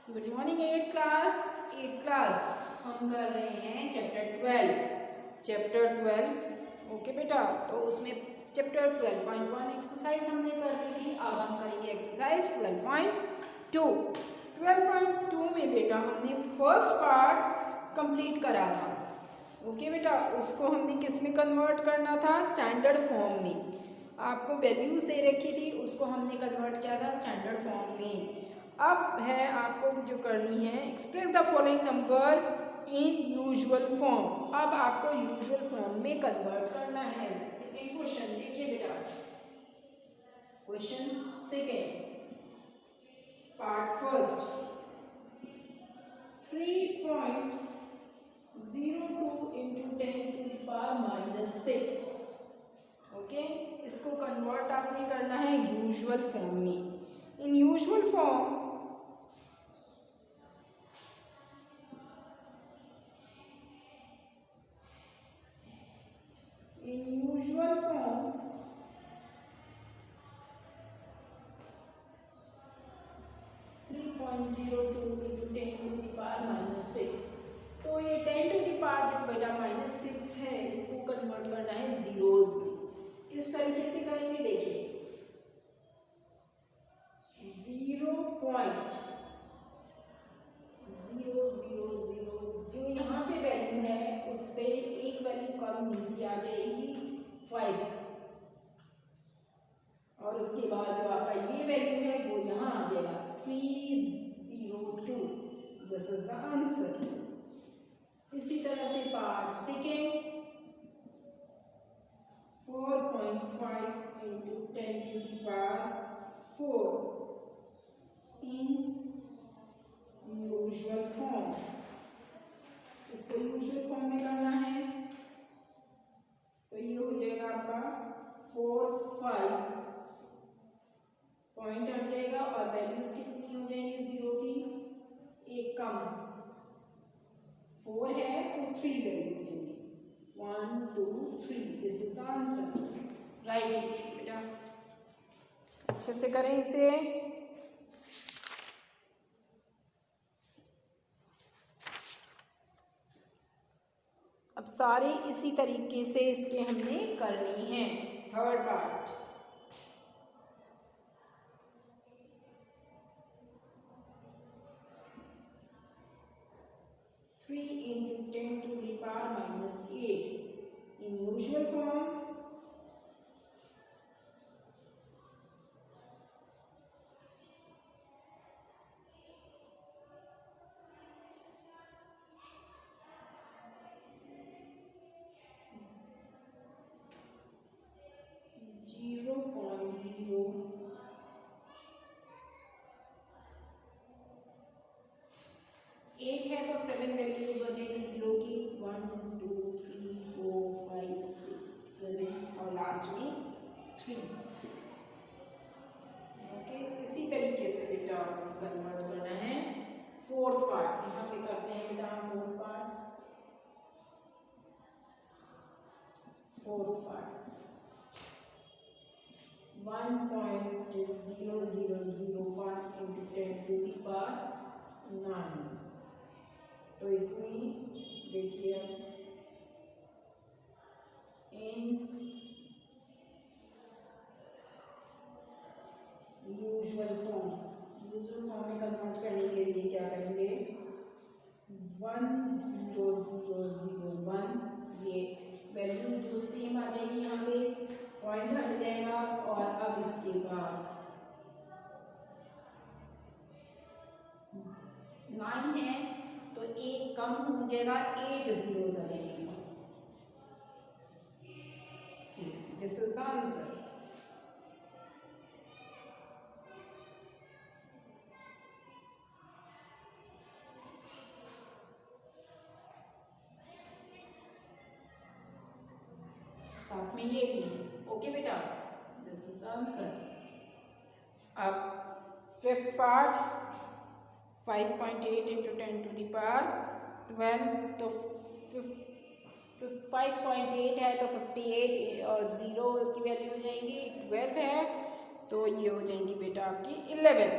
Good morning eight class हम कर रहे हैं चैप्टर 12 ओके बेटा। तो उसमें चैप्टर 12.1 एक्सरसाइज हमने कर ली थी। अब हम करेंगे एक्सरसाइज 12.2। 12.2 में बेटा हमने फर्स्ट पार्ट कंप्लीट करा था। ओके बेटा, उसको हमने किस में कन्वर्ट करना था? स्टैंडर्ड फॉर्म में। आपको वैल्यूज दे रखी थी, उसको हमने कन्वर्ट किया था स्टैंडर्ड फॉर्म में। अब है आपको जो करनी है, express the following number in usual form. अब आपको यूजुअल फॉर्म में कन्वर्ट करना है। सेकेंड क्वेश्चन देखिए बेटा, question second part first 3.02 into 10 to the power -6। Okay, इसको कन्वर्ट आपने करना है यूजुअल फॉर्म में। इन usual form usual form 3.02 into 10 to the power -6। तो ये 10 to the power जो बेटा -6 है, इसको कन्वर्ट करना है जीरोज में। किस तरीके से करेंगे देखिए, 0.0000 जो यहाँ पे वैल्यू है उससे एक वैल्यू कम नीचे आ जाएगी 5, और उसके बाद जो आपका ये वैल्यू है वो यहाँ आ जाएगा 302। This is the answer. इसी तरह से part second 4.5 into 10 to the power 4 in usual form. इसको यूजुअल फॉर्म में करना है, तो ये हो जाएगा आपका 4 5 पॉइंट हट जाएगा और वैल्यूज कितनी हो जाएंगी जीरो की, एक कम। 4 है तो 3 वैल्यू हो जाएंगी, 1 2 3। This is the answer. Right बेटा, अच्छे से करें इसे। अब सारे इसी तरीके से इसके हमने करनी है। Third part 3 into 10 to the power -8 in usual form। एक है तो 7 वैल्यूज हो जाएगी जीरो की, 1 2 3 4 5 6 7 और लास्ट में 3। ओके, इसी तरीके से बेटा कन्वर्ट करना है। फोर्थ पार्ट यहाँ पे करते हैं बेटा, fourth part 1.0001 into 10 to the power 9। तो इसमें देखिए इन यूजुअल फॉर्म में कन्वर्ट करने के लिए क्या करेंगे, 10001 ये वैल्यू जो सेम आ जाएगी, यहाँ पे पॉइंट हट जाएगा और अब इसके बाद 9 है तो एक कम हो जाएगा, 8 जीरोस आ जाएंगे। This is the answer. साथ में ये भी। ओके बेटा, दिस इज द आंसर। अब fifth part 5.8 into 10 to the power 12। तो 5.8 है तो 58 और 0 की वैल्यू हो जाएंगी 12 है तो ये हो जाएंगी बेटा आपकी 11।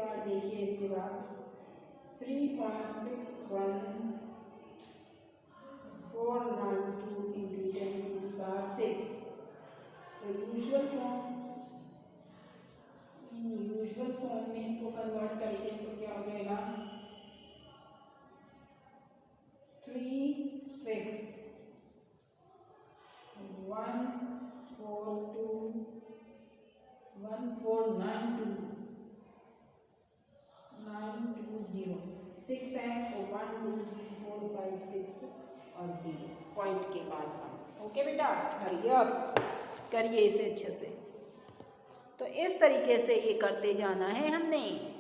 बाद देखिए, इसके बाद 3.61492 इंटू 10⁻6। तो यूजुअल फॉर्म में इसको कन्वर्ट करेंगे तो क्या हो जाएगा, 36142920 6 है, तो 1 2 3 4 5 6 और 0 पॉइंट के बाद 1। ओके बेटा, हरी अप करिए इसे अच्छे से। तो इस तरीके से ये करते जाना है हमने।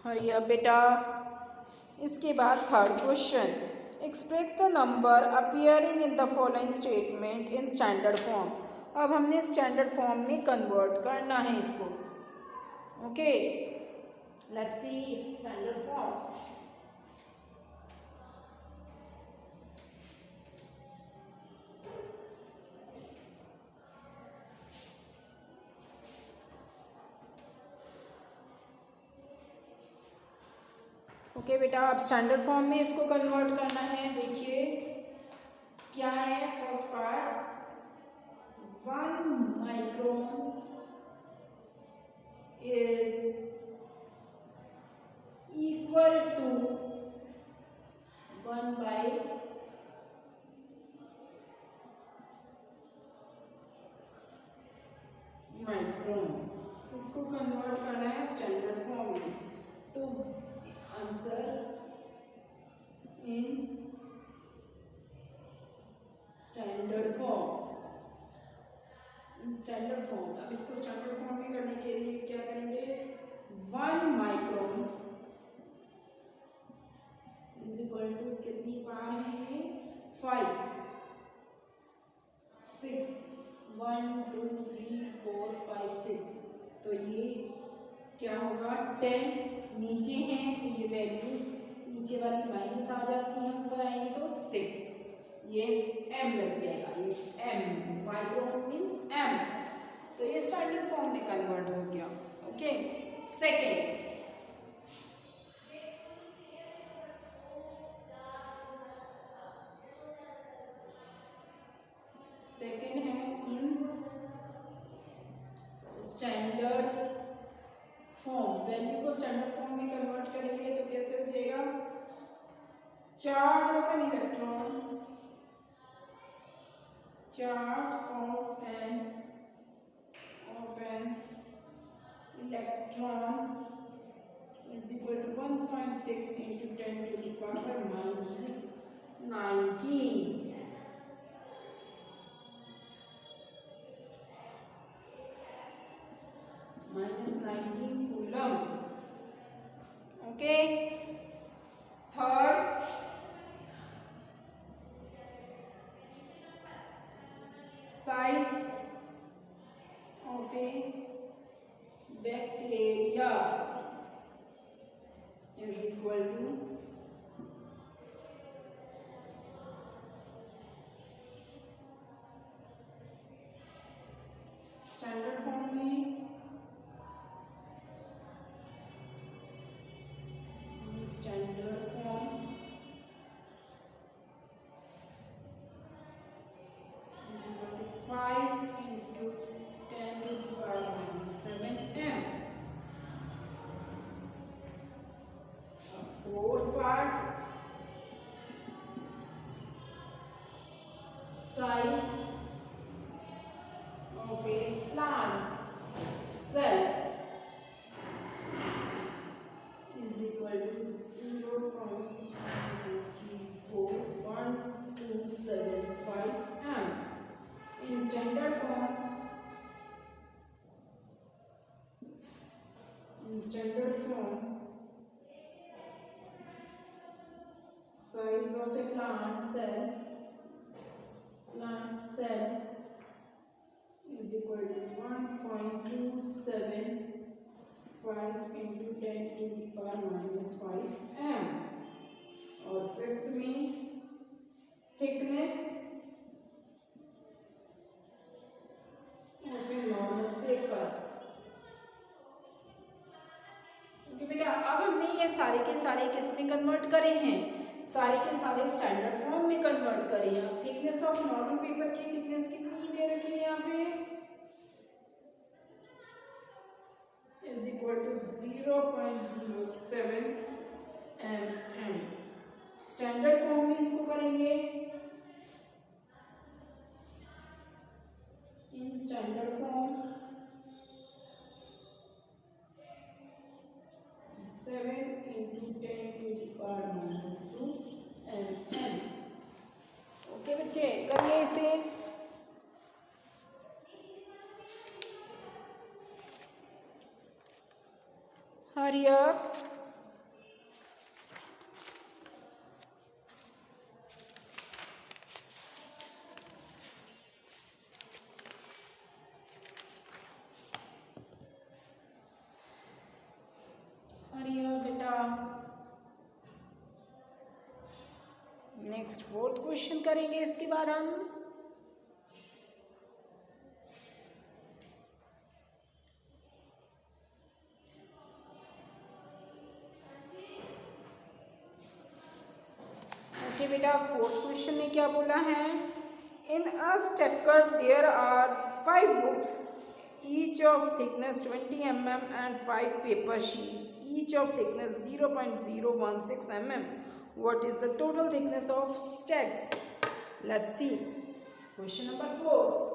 हरी अप बेटा। इसके बाद third question, express the number appearing in the following statement in standard form. अब हमने स्टैंडर्ड फॉर्म में कन्वर्ट करना है इसको। Okay, let's see standard form. Okay बेटा, अब स्टैंडर्ड फॉर्म में इसको कन्वर्ट करना है। देखिए क्या है, first part 1 micron is equal to 1 by micron. इसको कन्वर्ट करना है स्टैंडर्ड फॉर्म में। तो आंसर इन स्टैंडर्ड फॉर्म, अब इसको स्टैंडर्ड फॉर्म में करने के लिए क्या करेंगे, 1 माइक्रोन इज इक्वल टू कितनी पार है ये, 5 6 1 2 3 4 5 6। तो ये क्या होगा, 10 नीचे हैं तो ये वैल्यूज नीचे वाली माइनस आ जाती है, ऊपर आएंगे तो 6, ये m लग जाएगा, ये m माइक्रोन मीन्स m। तो ये स्टैंडर्ड फॉर्म में कन्वर्ट हो गया। ओके, सेकेंड है इन स्टैंडर्ड फॉर्म। वैल्यू को स्टैंडर्ड फॉर्म में कन्वर्ट करेंगे तो कैसे हो जाएगा, charge of an electron is equal to 1.6 into 10 to the power minus 19 coulomb. Okay, third size of a bacteria is equal to standard form में standard form is equal to 5 into 10 to the power minus 7 m। Fourth part, size of a plant cell is equal to in standard form, size of a plant cell is equal to 1.275 into 10 to the power minus 5 m. और fifth में thickness of a normal paper. Okay बेटा, अब हमने ये सारे के सारे किस में कन्वर्ट करे हैं, सारे के सारे स्टैंडर्ड फॉर्म में कन्वर्ट करे हैं। थिकनेस ऑफ नॉर्मल पेपर की थिकनेस कितनी दे रखी है यहाँ पे, is equal to 0.07 mm। Standard form में इसको करेंगे, in standard form 7 into 10 to the power minus 2 mm। Okay बच्चे, करिए इसे। Hurry up. Next fourth question करेंगे इसके बाद हम। ओके बेटा, फोर्थ क्वेश्चन में क्या बोला है, in a stacker there are 5 books each of thickness 20 mm and 5 paper sheets each of thickness 0.016 mm. What is the total thickness of stacks? Let's see. Question number 4.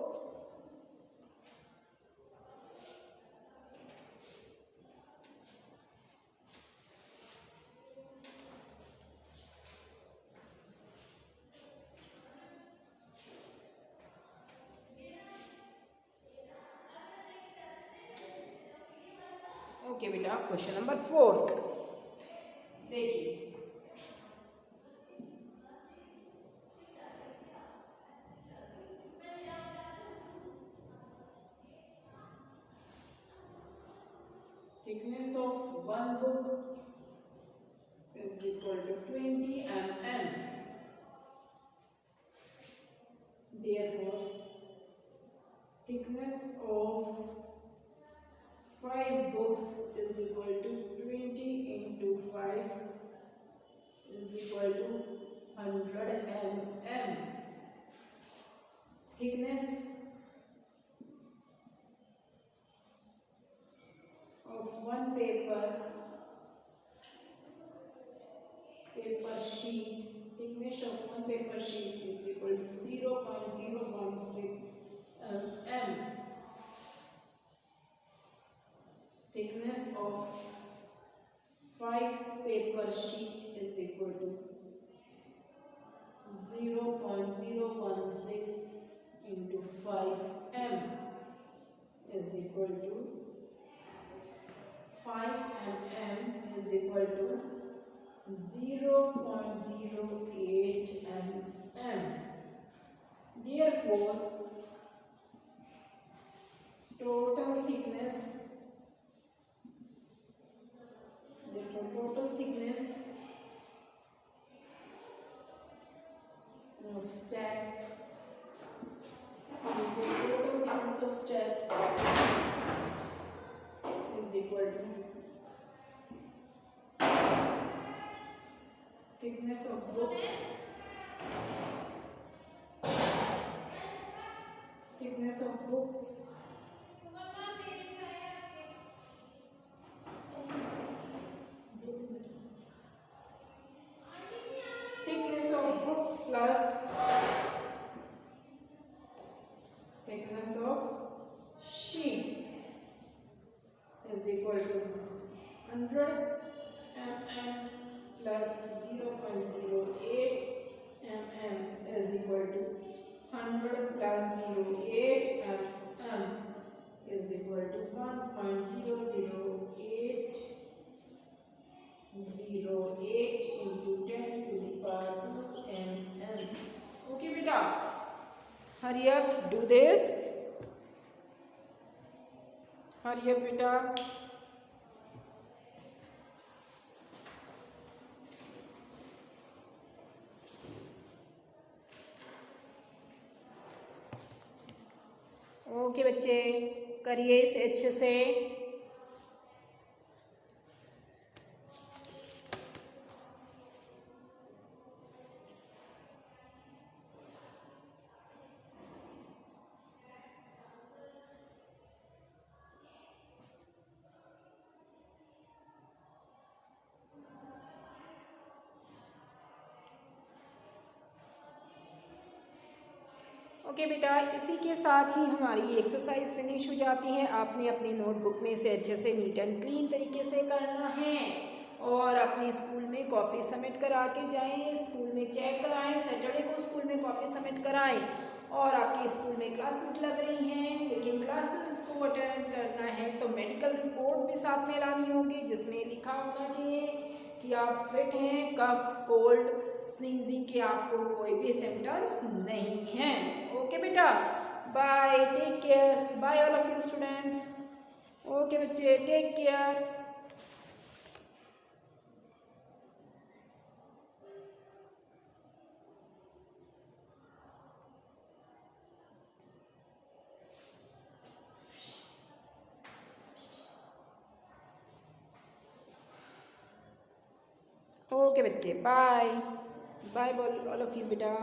Okay बेटा, question number 4 देखिए, thickness of one book is equal to 20 mm. Therefore, thickness of 5 books is equal to 20 into 5 is equal to 100 mm. Thickness of one paper sheet, thickness of one paper sheet is equal to 0.016 mm. Thickness of 5 paper sheet is equal to 0.016 into 5 m is equal to 5 mm is equal to 0.08 mm. Therefore, total thickness of stack is equal to thickness of books thickness of books plus thickness of sheets is equal to 100 mm plus 0.08 mm is equal to 100 plus 0.08 mm is equal to 1.008008 into 10 to the power 2 mn. Okay beta, hurry up, do this, hurry up beta. Okay बच्चे, करिए इसे अच्छे से। Okay बेटा, इसी के साथ ही हमारी एक्सरसाइज फिनिश हो जाती है। आपने अपनी नोटबुक में से अच्छे से नीट एंड क्लीन तरीके से करना है और अपने स्कूल में कॉपी सबमिट करा के जाएं, स्कूल में चेक कराएं, सैटरडे को स्कूल में कॉपी सबमिट कराएं। और आपके स्कूल में क्लासेस लग रही हैं, लेकिन क्लासेस को अटेंड करना है तो मेडिकल रिपोर्ट भी साथ में लानी होगी, जिसमें लिखा होना चाहिए कि आप फिट हैं, कफ कोल्ड स्नीजिंग के आपको कोई भी सिम्टम्स नहीं हैं। ओके बेटा, bye, take care, bye all of you students. Okay बच्चे, टेक केयर। ओके बच्चे, bye bye all of you बेटा।